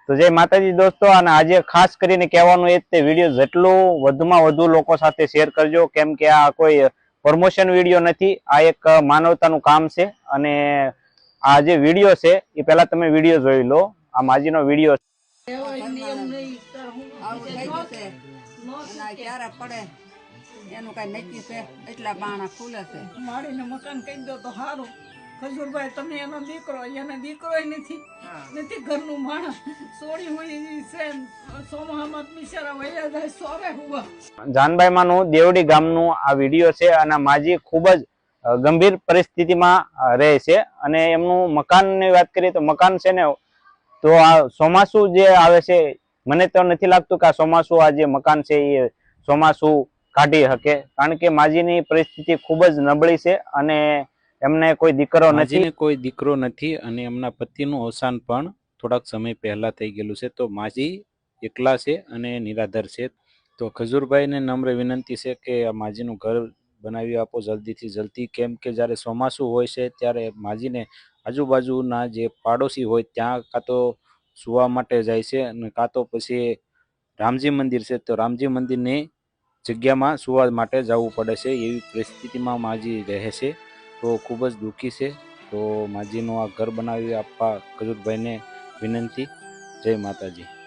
તો જય માતાજી દોસ્તો, અને આજે ખાસ કરીને કહેવાનું એ તે વિડીયો જેટલું વધુમાં વધુ લોકો સાથે શેર કરજો, કેમ કે આ કોઈ પ્રમોશન વિડીયો નથી, આ એક માનવતાનું કામ છે। અને આ જે વિડીયો છે એ પહેલા તમે વિડીયો જોઈ લો। આ માજીનો વિડીયો એનું કઈ નક્કી છે એટલા બાણા ખુલે છે। માળીને મકાન કહી દો તો સારું। ખજૂરભાઈ તમે એનો દીકરો નથી ઘરનું માણસ સોળી હોય છે। સોમાહામાં બિચારા વયા જાય સોરે હુવા। જાનભાઈ માનું દેવડી ગામનું આ વિડીયો છે, અને માજી ખૂબ જ ગંભીર પરિસ્થિતિમાં રહે છે। અને એમનું મકાનની વાત કરીએ તો મકાન છે ને, તો આ ચોમાસું જે આવે છે, મને તો નથી લાગતું કે આ ચોમાસું આ જે મકાન છે એ ચોમાસું કાઢી શકે, કારણ કે માજીની પરિસ્થિતિ ખૂબ જ નબળી છે અને એમને કોઈ દીકરો નથી અને એમના પતિનું અવસાન પણ થોડાક સમય પહેલા થઈ ગયેલું છે। તો માજી એકલા છે અને નિરાધાર છે। તો ખજૂરભાઈને નમ્ર વિનંતી છે કે આ માજીનું ઘર બનાવી આપો જલ્દીથી જલ્દી, કેમ કે જ્યારે ચોમાસું હોય છે ત્યારે માજીને આજુબાજુના જે પાડોશી હોય ત્યાં કાં તો સુવા માટે જાય છે, અને કાં તો પછી રામજી મંદિર છે તો રામજી મંદિરની જગ્યામાં સુવા માટે જવું પડે છે। એવી પરિસ્થિતિમાં માજી રહે છે, તો ખૂબ જ દુઃખી છે। તો માજીનું આ ઘર બનાવી આપવા ખજૂરભાઈને વિનંતી। જય માતાજી।